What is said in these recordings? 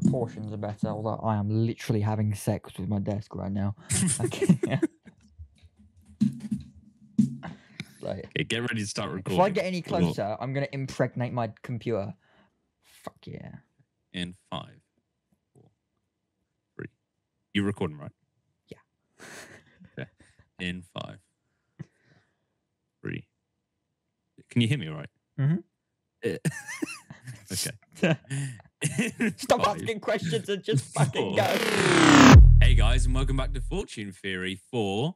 proportions are better, although I am literally having sex with my desk right now. Okay. Like, Okay, get ready to start recording. if I get any closer, I'm going to impregnate my computer. Fuck yeah. In 5, 4, 3. You're recording, right? Yeah. Okay. In 5, 3. Can you hear me all right? Mm-hmm. Okay. Stop asking questions and just fucking go. Hey guys, and welcome back to Fortune Theory for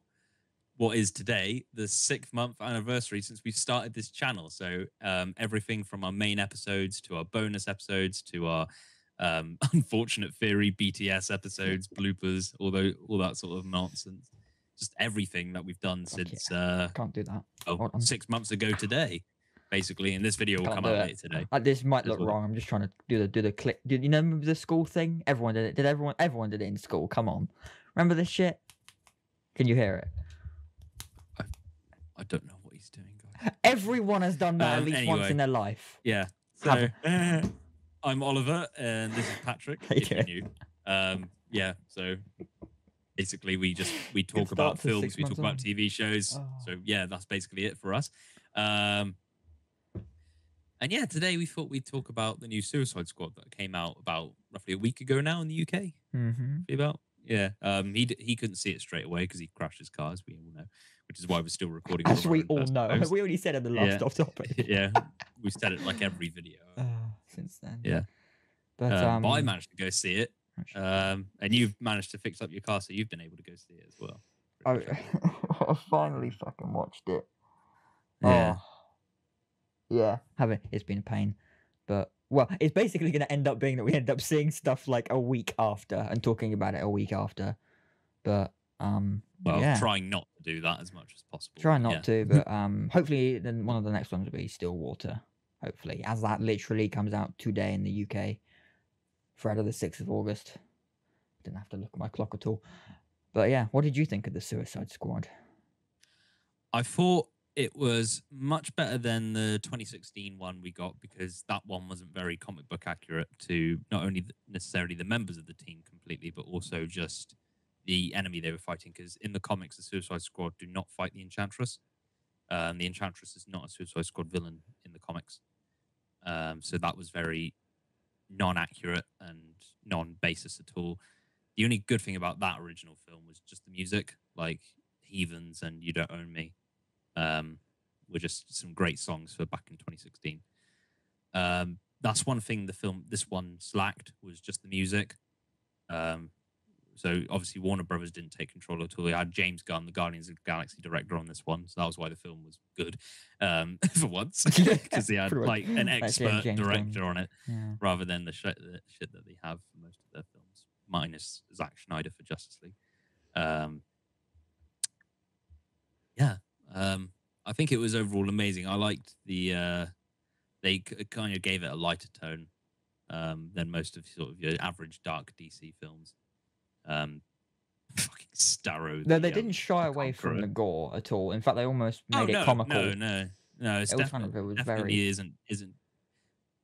what is today the 6th month anniversary since we started this channel. So everything from our main episodes to our bonus episodes to our unfortunate theory BTS episodes, bloopers, all that sort of nonsense. Just everything that we've done since can't do that. 6 months ago today, basically. And this video will come out later today. This might look wrong. I'm just trying to do the click. You know the school thing? Everyone did it. Did everyone did it in school? Come on, remember this shit? Can you hear it? I don't know what he's doing, guys. Everyone has done that at least once in their life. Yeah. So I'm Oliver, and this is Patrick. If you knew. Yeah. So basically, we talk about films, we talk about TV shows. So yeah, that's basically it for us. And yeah, today we thought we'd talk about the new Suicide Squad that came out about roughly a week ago now in the UK. Yeah. He couldn't see it straight away because he crashed his car, as we all know, which is why we're still recording. As we all know, we already said in the last off topic. Yeah, we've said it like every video since then. Yeah, but I managed to go see it, and you've managed to fix up your car, so you've been able to go see it as well. I finally fucking watched it. Yeah. Yeah, haven't. It's been a pain, but well, it's basically going to end up being that we end up seeing stuff like a week after and talking about it a week after. But trying not to do that as much as possible. Try not to, but hopefully then one of the next ones will be Stillwater. Hopefully, as that literally comes out today in the UK, Friday the 6th of August. Didn't have to look at my clock at all. But yeah, what did you think of the Suicide Squad? I thought it was much better than the 2016 one we got, because that one wasn't very comic book accurate to not only necessarily the members of the team completely, but also just the enemy they were fighting. Because in the comics, the Suicide Squad do not fight the Enchantress. The Enchantress is not a Suicide Squad villain in the comics. So that was very non-accurate and non-basis at all. The only good thing about that original film was just the music, like Heathens and You Don't Own Me. Were just some great songs for back in 2016. That's one thing this one slacked, was just the music. So obviously Warner Brothers didn't take control at all. They had James Gunn, the Guardians of the Galaxy director, on this one, so that was why the film was good for once, because they had like an expert director on it, rather than the shit that they have for most of their films, minus Zack Snyder for Justice League. I think it was overall amazing. I liked they kind of gave it a lighter tone than most of sort of your average dark DC films. Fucking Starro. No, they didn't shy away from the gore at all. In fact, they almost made it comical. No. It's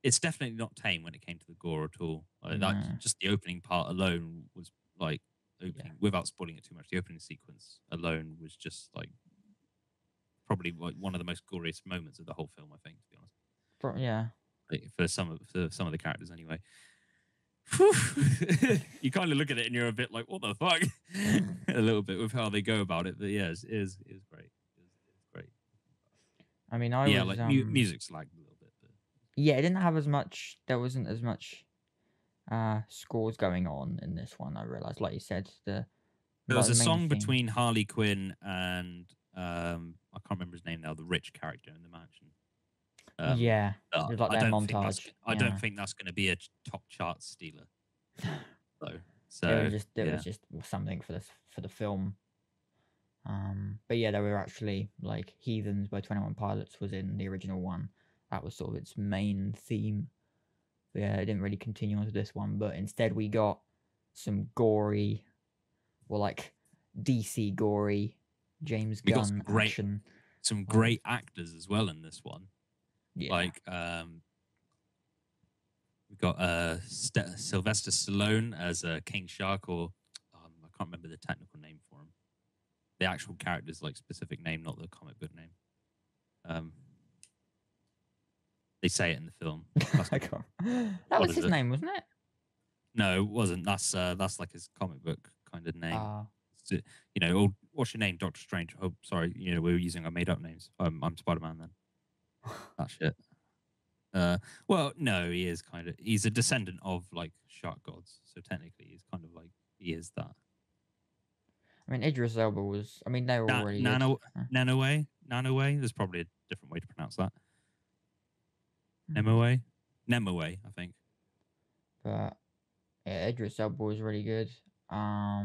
It's definitely not tame when it came to the gore at all. Like, that, just the opening part alone was like without spoiling it too much. The opening sequence alone was just like probably one of the most goriest moments of the whole film, I think, to be honest. Yeah. Like, for some of the characters, anyway. You kind of look at it and you're a bit like, what the fuck? A little bit with how they go about it, but yeah, it is great. It's great. I mean, music slagged a little bit. But... Yeah, it didn't have as much. There wasn't as much scores going on in this one. I realized, like you said, there was a song between Harley Quinn and I can't remember his name now, the rich character in the mansion. Like their montage. I don't think that's going to be a top chart stealer. So it was just something for the film. But yeah, there were actually like Heathens by 21 Pilots was in the original one. That was sort of its main theme. But yeah, it didn't really continue onto this one. But instead, we got some gory, or like DC gory, James Gunn action. Some great actors as well in this one. Yeah. Like We've got Sylvester Stallone as King Shark, or I can't remember the technical name for him. The actual character's like specific name, not the comic book name. They say it in the film. That was his name, wasn't it? No, it wasn't. That's like his comic book kind of name. You know, what's your name, Doctor Strange? Oh, sorry, you know, we were using our made-up names. I'm Spider-Man then. That shit. Well, no, he's a descendant of like shark gods, so technically he's kind of like he is that. I mean, Idris Elba was. I mean, they were already Nanoe. There's probably a different way to pronounce that. Nemoe, I think. But yeah, Idris Elba was really good. I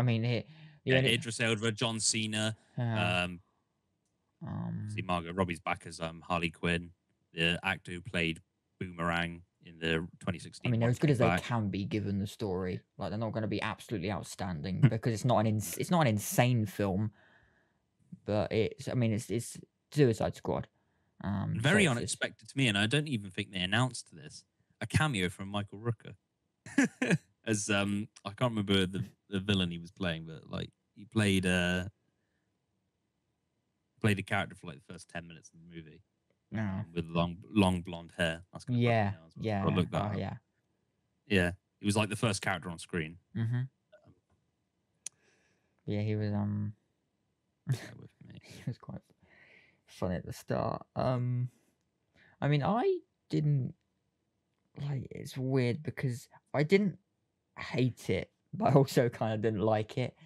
mean, Idris Elba, John Cena. See, Margot Robbie's back as Harley Quinn, the actor who played Boomerang in the 2016. I mean, they're as good as they can be given the story. Like, they're not going to be absolutely outstanding because it's not an insane film, but it's Suicide Squad. Very unexpected to me, and I don't even think they announced this. A cameo from Michael Rooker as I can't remember the villain he was playing, but like he played a character for like the first 10 minutes of the movie. With long blonde hair. That's gonna look that up. Yeah. He was like the first character on screen. Yeah, he was he was quite funny at the start. I mean, I didn't like. It's weird because I didn't hate it, but I also kind of didn't like it.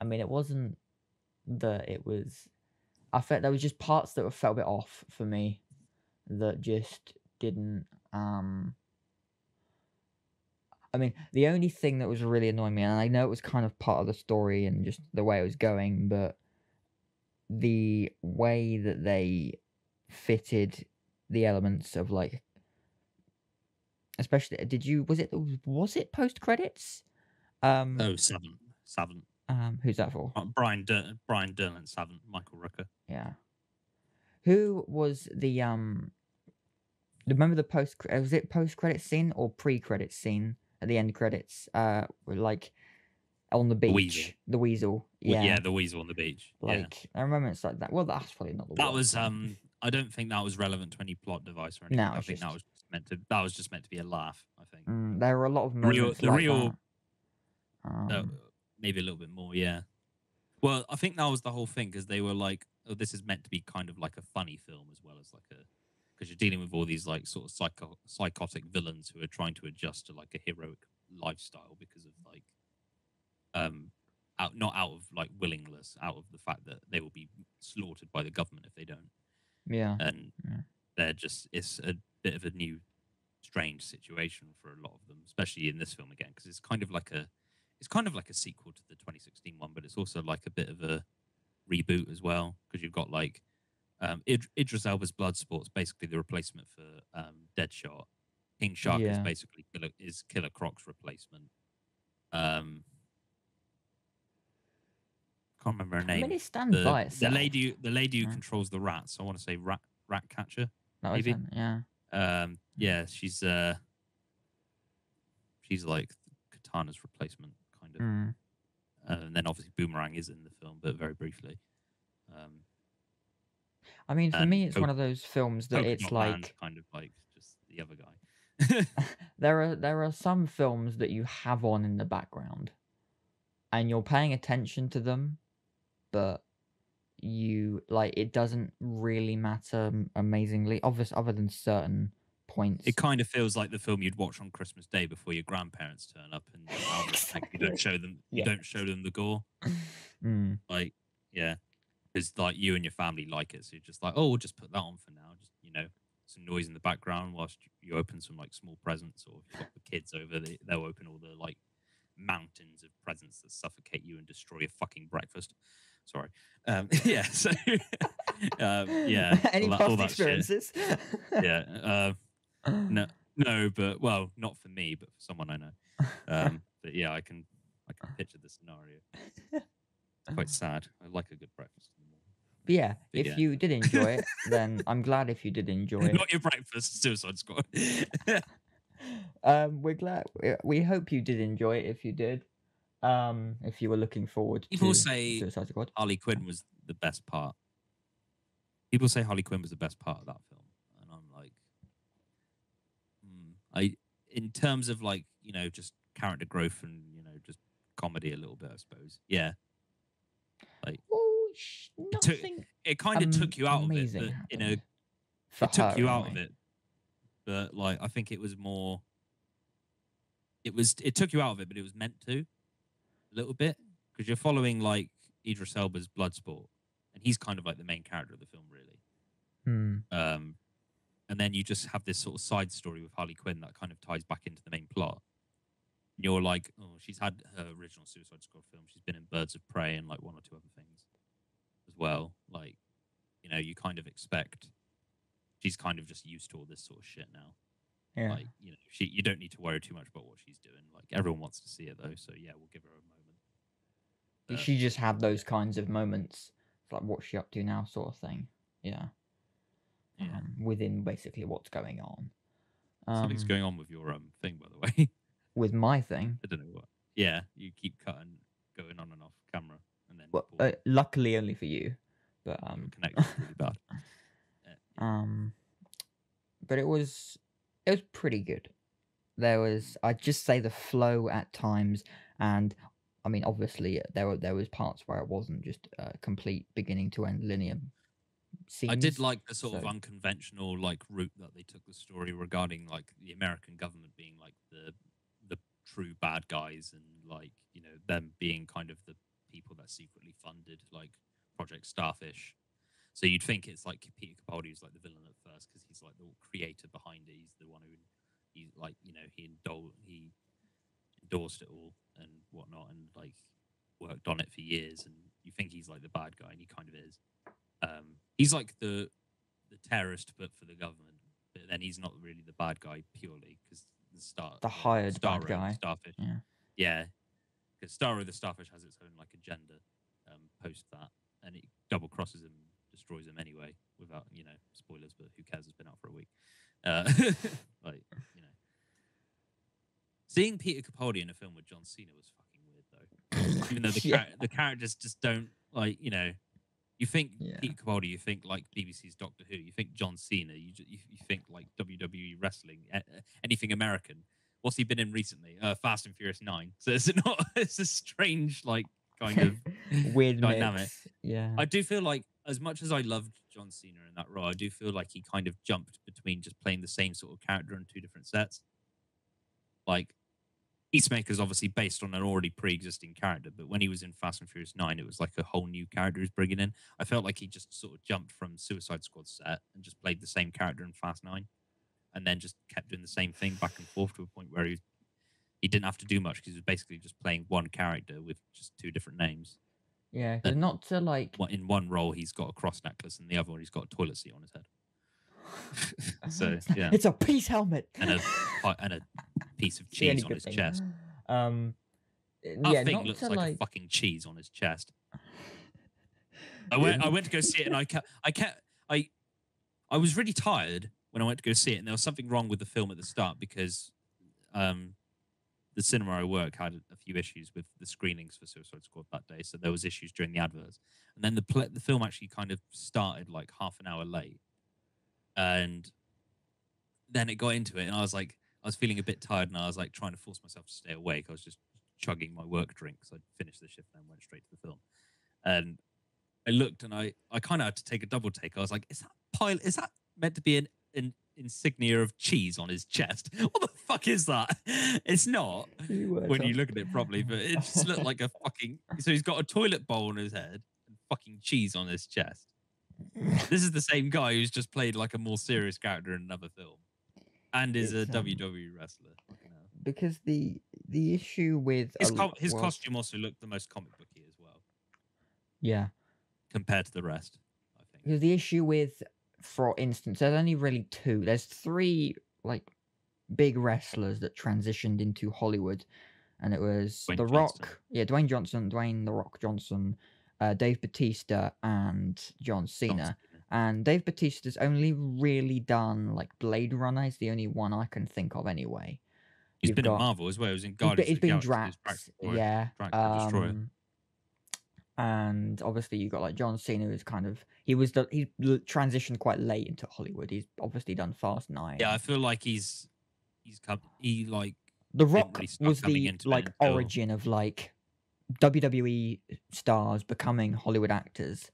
I mean, it wasn't that it was. I felt there was just parts that felt a bit off for me, that just didn't. I mean, the only thing that was really annoying me, and I know it was kind of part of the story and just the way it was going, but the way that they fitted the elements of like, especially, was it post credits? Savant. Who's that for? Brian Dillon, Savant, Michael Rooker. Yeah. Who was the remember the was it post credit scene or pre credit scene at the end credits? Like on the beach, the weasel. Yeah, yeah, the weasel on the beach. Like I remember it's like that. Well, that's probably not the. That was I don't think that was relevant to any plot device or anything. No, I think that was just meant to be a laugh. I think there were a lot of moments that. Maybe a little bit more, yeah. Well, I think that was the whole thing, because they were like, oh, this is meant to be kind of like a funny film as well as like because you're dealing with all these like sort of psychotic villains who are trying to adjust to like a heroic lifestyle because of like not out of like willingness, out of the fact that they will be slaughtered by the government if they don't. Yeah. And they're just, it's a bit of a new strange situation for a lot of them, especially in this film again, because it's kind of like a sequel to the 2016 one, but it's also like a bit of a reboot as well, because you've got like Idris Elba's Bloodsport's basically the replacement for Deadshot. King Shark is basically Killer Croc's replacement. Can't remember her name. The lady who controls the rats. I want to say rat catcher. Maybe. Yeah, she's like Katana's replacement, kind of. And then obviously Boomerang is in the film, but very briefly. I mean, for me, it's one of those films that it's like kind of like just the other guy. There are some films that you have on in the background, and you're paying attention to them, but you like it doesn't really matter amazingly, obviously, other than certain points. It kind of feels like the film you'd watch on Christmas Day before your grandparents turn up, and exactly. you don't show them the gore. Like, yeah, because like you and your family like it, so you're just like, oh, we'll just put that on for now. Just some noise in the background whilst you open some like small presents, or if you've got the kids over, they'll open all the like mountains of presents that suffocate you and destroy your fucking breakfast. Sorry. Yeah. So. Yeah. Any past experiences? Yeah. No, but well, not for me, but for someone I know. But yeah, I can picture the scenario. It's quite sad. I like a good breakfast in the morning. But yeah, if you did enjoy it, then I'm glad if you did enjoy it. Not your breakfast, Suicide Squad. We're glad. We hope you did enjoy it. If you did, if you were looking forward People to say Suicide Squad. Harley Quinn was the best part. People say Harley Quinn was the best part of that film, and I'm like, in terms of like just character growth and just comedy a little bit, I suppose. Yeah, like Oh, it took nothing it kind of took you out of it, amazing but happened for it took her you out of anyway. it. But like, I think it was more. It took you out of it, but it was meant to a little bit because you're following like Idris Elba's Bloodsport, and he's kind of like the main character of the film, really. And then you just have this sort of side story with Harley Quinn that kind of ties back into the main plot. And you're like, oh, she's had her original Suicide Squad film. She's been in Birds of Prey and like one or two other things as well. Like, you kind of expect she's kind of just used to all this sort of shit now. Yeah. Like, you don't need to worry too much about what she's doing. Like, everyone wants to see it though, so yeah, we'll give her a moment. She just had those kinds of moments, like what's she up to now, sort of thing. Yeah. Within basically what's going on. Something's going on with your thing, by the way. With my thing? I don't know what. Yeah, you keep cutting, going on and off camera, and then. Well, luckily only for you, but your connection's really bad. But it was pretty good. There was, I'd just say, the flow at times, and I mean, obviously there was parts where it wasn't just a complete beginning to end linear scenes. I did like the sort of unconventional like route that they took the story regarding like the American government being like the true bad guys, and like them being kind of the people that secretly funded like Project Starfish. So you'd think it's like Peter Capaldi is like the villain at first because he's like the creator behind it. He's the one who he endorsed it all and whatnot, and like worked on it for years. And you think he's like the bad guy, and he kind of is. He's like the terrorist, but for the government. But then he's not really the bad guy purely because the hired Star bad guy. Starfish. Yeah. Because Star of the Starfish has its own like agenda post that, and it double crosses him, destroys him anyway. Without spoilers, but who cares? It's been out for a week. Like seeing Peter Capaldi in a film with John Cena was fucking weird though. Even though the characters just don't like You think Peter Capaldi, you think like BBC's Doctor Who, you think John Cena, you think like WWE wrestling, anything American. What's he been in recently? Fast and Furious 9. So is it not? It's a strange like kind of weird dynamic. Mix. Yeah, I do feel like as much as I loved John Cena in that role, I do feel like he kind of jumped between just playing the same sort of character in two different sets. Like Peacemaker is obviously based on an already pre-existing character, but when he was in Fast and Furious 9, it was like a whole new character he's bringing in. I felt like he just sort of jumped from Suicide Squad set and just played the same character in Fast 9, and then just kept doing the same thing back and forth to a point where he didn't have to do much because he was basically just playing one character with just two different names. Yeah, and not to like... In one role, he's got a cross necklace, and the other one, he's got a toilet seat on his head. So, yeah. It's a peace helmet! And a piece of cheese on his chest. That thing looks like a fucking cheese on his chest. I went to go see it, and I was really tired when I went to go see it, and there was something wrong with the film at the start because the cinema I work had a few issues with the screenings for Suicide Squad that day, so there was issues during the adverts. And then the film actually kind of started like half an hour late, and then it got into it, and I was feeling a bit tired, and I was like trying to force myself to stay awake. I was just chugging my work drink, so I'd finished the shift and then went straight to the film. And I looked, and I kind of had to take a double take. I was like, is that meant to be an insignia of cheese on his chest? What the fuck is that? It's not when you look at it properly, but it just looked like a fucking... So he's got a toilet bowl on his head and fucking cheese on his chest. This is the same guy who's just played like a more serious character in another film and is a WWE wrestler. Because the issue with... His costume also looked the most comic booky as well. Yeah. Compared to the rest, I think. Because the issue with... For instance, there's only really two. There's three like big wrestlers that transitioned into Hollywood, and it was Dwayne The Johnson. Rock, Dwayne The Rock Johnson, Dave Bautista, and John Cena. And Dave Bautista's only really done like Blade Runner. Is the only one I can think of anyway. He's You've been in got Marvel as well. He was in Guardians he's of the been Galaxy as Drax, yeah. Drax the Destroyer. And obviously you got like John Cena, who's kind of he transitioned quite late into Hollywood. He's obviously done Fast 9. Yeah, I feel like he's come. He like The didn't Rock really start was coming the into it like until. origin of like WWE stars becoming Hollywood actors.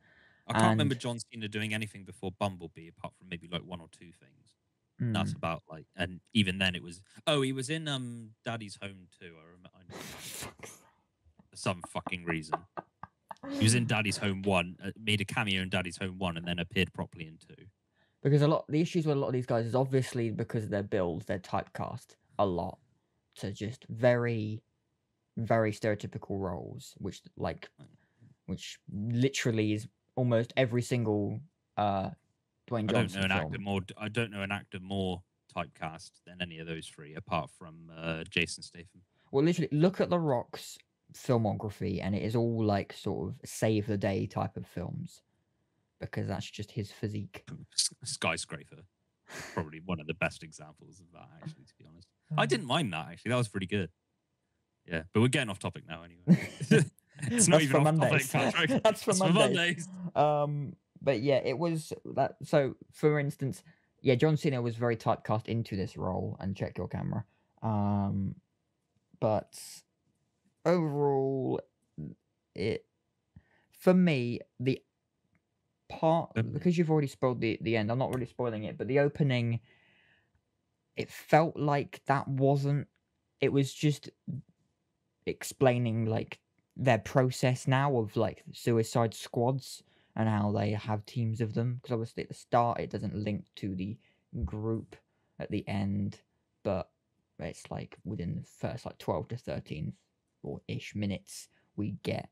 I can't remember And John Cena doing anything before Bumblebee, apart from maybe like one or two things. That's mm, about like, and even then it was. Oh, he was in Daddy's Home too. I know for some fucking reason. He was in Daddy's Home 1, made a cameo in Daddy's Home 1, and then appeared properly in 2. because the issues with a lot of these guys is obviously because of their builds, they're typecast a lot to just very, very stereotypical roles, which literally is almost every single Dwayne Johnson film. I don't know an actor more typecast than any of those three, apart from Jason Statham. Well, literally, look at The Rock's filmography, and it is all like sort of save the day type of films, because that's just his physique. Skyscraper, probably one of the best examples of that. Actually, to be honest, I didn't mind that. Actually, that was pretty good. Yeah, but we're getting off topic now anyway. It's not even off topic. That's for Mondays. But yeah, it was that. So, for instance, yeah, John Cena was very typecast into this role, and check your camera. But overall, it for me the part, because you've already spoiled the end. I'm not really spoiling it, but the opening, it felt like that wasn't. It was just explaining like their process now of like Suicide Squads and how they have teams of them, because obviously at the start it doesn't link to the group at the end, but it's like within the first like 12 to 13 or ish minutes we get,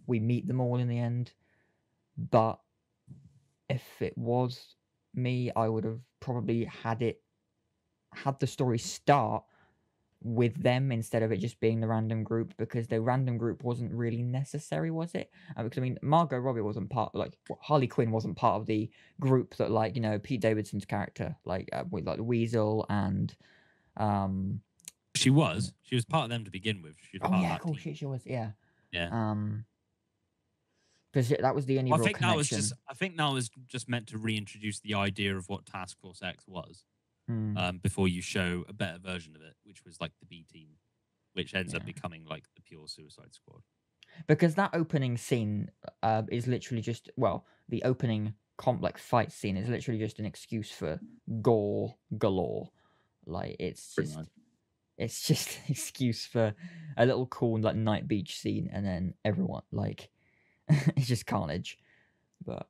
we meet them all in the end. But if it was me, I would have probably had the story start with them instead of it just being the random group, because the random group wasn't really necessary, was it? Because I mean, Margot Robbie wasn't Harley Quinn wasn't part of the group that Pete Davidson's character with like the Weasel and she was part of them to begin with. She was part of that cool, team. she was, yeah. Yeah. Because that was the only real connection. I think that was just meant to reintroduce the idea of what Task Force X was. Before you show a better version of it, which was like the B team, which ends up becoming like the pure Suicide Squad. Because that opening scene is literally just, the opening complex fight scene is literally just an excuse for gore galore. Like it's just an excuse for a little cool like night beach scene, and then everyone it's just carnage. But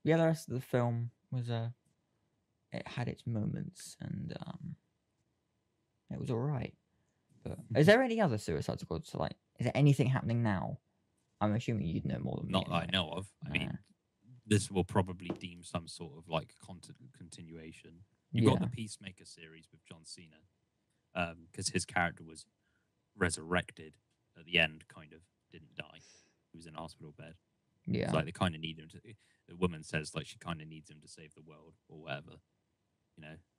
yeah, the rest of the film was it had its moments, and it was all right. But is there any other Suicide Squads? Is there anything happening now? I'm assuming you'd know more than me. Not that I know of. I mean, this will probably deem some sort of like continuation. You've got the Peacemaker series with John Cena, because his character was resurrected at the end, kind of didn't die. He was in a hospital bed. Yeah, it's like they kind of need him to. The woman says like she kind of needs him to save the world or whatever.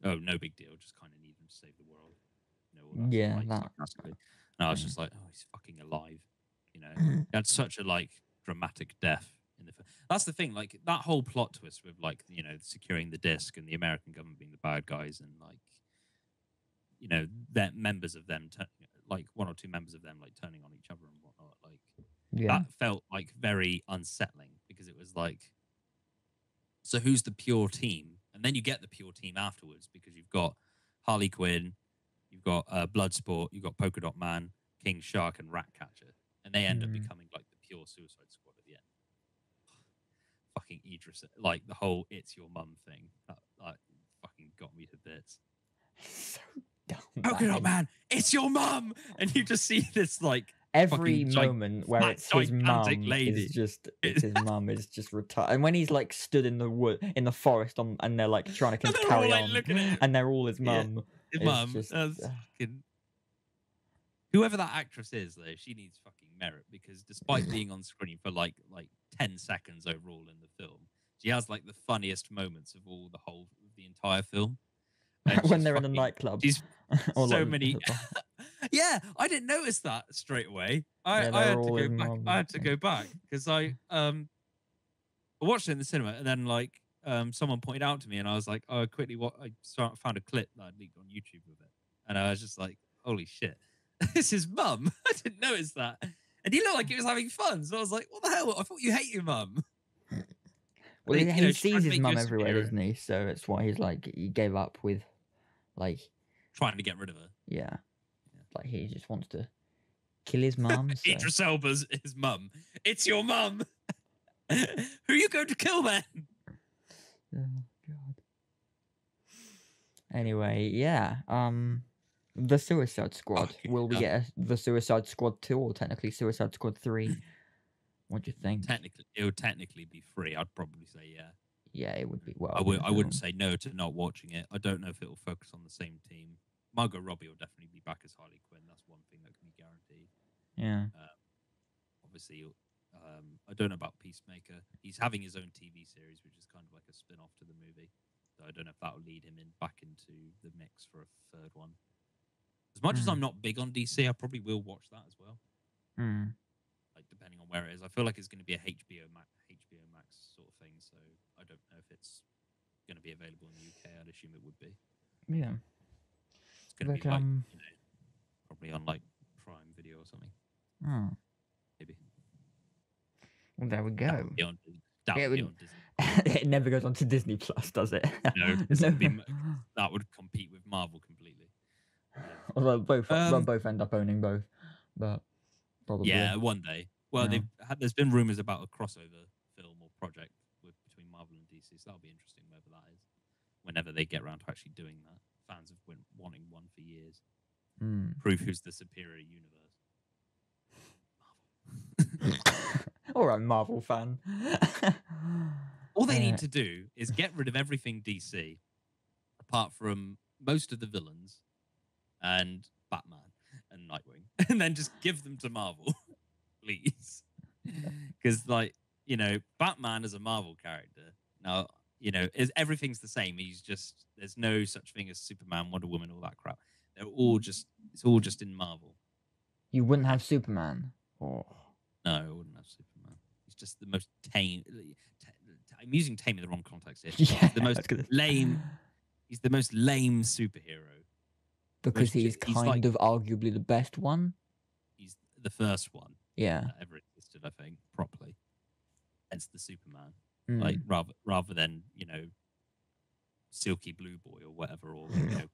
Oh, no big deal. Just kind of need him to save the world. And I was just like, oh, he's fucking alive. He had such a dramatic death in the film. That's the thing. Like that whole plot twist with securing the disc and the American government being the bad guys, and that members of them, one or two members of them, turning on each other and whatnot. That felt very unsettling, because it was like, so who's the pure team? And then you get the pure team afterwards, because you've got Harley Quinn, you've got Bloodsport, you've got Polka Dot Man, King Shark, and Ratcatcher, and they end up becoming the pure Suicide Squad at the end. Fucking Idris, the whole "it's your mum" thing, that fucking got me to bits. So dumb. Polka Dot Man, it's your mum, and you just see this every moment where it's his mum lady. It's his mum is just retired, and when he's stood in the forest and they're trying to carry on, and they're all his mum. His mum. Whoever that actress is, though, she needs fucking merit, because despite being on screen for like 10 seconds overall in the film, she has the funniest moments of the entire film. And when she's they're in a fucking- nightclub. She's Or so like- many. Yeah, I didn't notice that straight away. I they're had to all go in back. Marvel, I had to yeah. go back because I watched it in the cinema, and then like someone pointed out to me, and I was like, oh, quickly, found a clip that I'd leaked on YouTube of it, and I was just like, holy shit, this is Mum. I didn't notice that, and he looked like he was having fun, so I was like, what the hell? I thought you hate your mum. Well, You know, he she's trying sees to his make you mum a everywhere, superhero. doesn't he? So it's why he's like he gave up with, like, Trying to get rid of her. yeah. Like he just wants to kill his mum. So. Idris Elba's his mum. It's your mum. Who are you going to kill then? Oh God. Anyway, yeah. The Suicide Squad. Okay, Will we get the Suicide Squad 2 or technically Suicide Squad 3? What do you think? Technically, it would technically be free. I'd probably say yeah. Yeah, it would be well. I wouldn't say no to not watching it. I don't know if it will focus on the same team. Margot Robbie will definitely be back as Harley Quinn. That's one thing that can be guaranteed. Yeah. Obviously, I don't know about Peacemaker. He's having his own TV series, which is kind of like a spin-off to the movie. So I don't know if that will lead him back into the mix for a third one. As much as I'm not big on DC, I probably will watch that as well. Like depending on where it is, I feel like it's going to be a HBO Max sort of thing. So I don't know if it's going to be available in the UK. I'd assume it would be. Yeah. It's going to be like probably on like Prime Video or something. Oh. Maybe. Well, there we That go. would be on Disney. It never goes on to Disney Plus, does it? No, that would compete with Marvel completely. Although they'll both end up owning both, but probably. Yeah, one day. Well, there's been rumors about a crossover film or project between Marvel and DC, so that'll be interesting whether that is. Whenever they get around to actually doing that, fans have been wanting one for years. Prove who's the superior universe. All right, Marvel fan. All they need to do is get rid of everything DC, apart from most of the villains and Batman and Nightwing, and then just give them to Marvel, please. Because, like, you know, Batman is a Marvel character. Now, you know, everything's the same. There's no such thing as Superman, Wonder Woman, all that crap. It's all just in Marvel. You wouldn't have Superman? Oh. No, I wouldn't have Superman. He's just the most tame. I'm using tame in the wrong context here. Yeah, the most lame. He's the most lame superhero. Because he's kind of arguably the best one. He's the first one. Yeah. That ever existed, I think, properly. Hence the Superman. Like rather than, you know, Silky Blue Boy or whatever, or you know,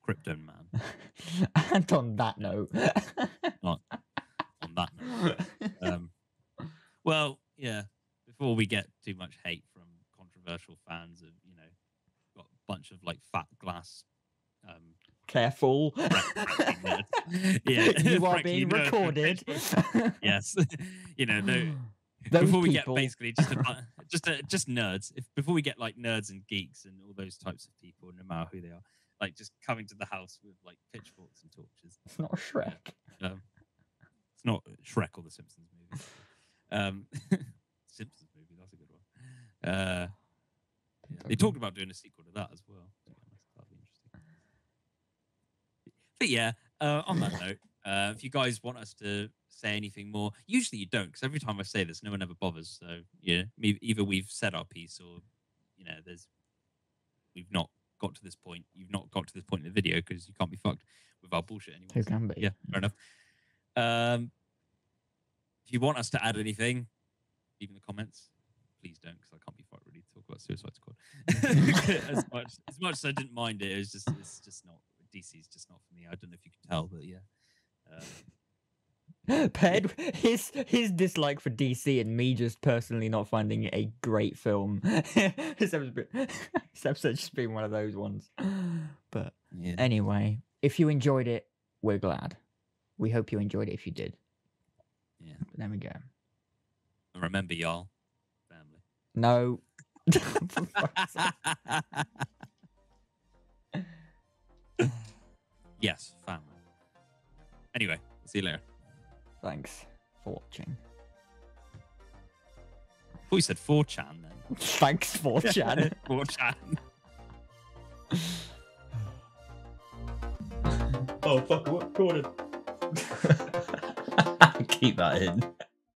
Krypton Man. And on that note. Not on that note. Well, yeah. Before we get too much hate from controversial fans of, you know, got a bunch of like fat glass. Careful. Yeah, you are being recorded. Yes, you know. Those before we people. get basically just nerds. Before we get like nerds and geeks and all those types of people, no matter who they are, like just coming to the house with like pitchforks and torches. It's not Shrek. Yeah. It's not Shrek or the Simpsons movie. Simpsons movie, that's a good one. Yeah. They talked about doing a sequel to that as well. That'd be interesting. But yeah, on that note, if you guys want us to say anything more, usually you don't, because every time I say this, no one ever bothers. So yeah, either we've said our piece, or you know, we've not got to this point. You've not got to this point in the video because you can't be fucked with our bullshit anymore. Who can be? Yeah, fair enough. If you want us to add anything, leave in the comments. Please don't, because I can't be fucked really to talk about Suicide Squad. as much as I didn't mind it, it's just not. DC's just not for me. I don't know if you can tell, but yeah. Paired his dislike for DC and me just personally not finding it a great film. This episode's just been one of those ones. But yeah. Anyway, if you enjoyed it, we're glad. We hope you enjoyed it if you did. Yeah. But there we go. And remember, y'all, family. No. Yes, family. Anyway, see you later. Thanks for watching. I thought you said 4chan then. Thanks 4chan. 4chan. Oh fuck! What recorded? Keep that in.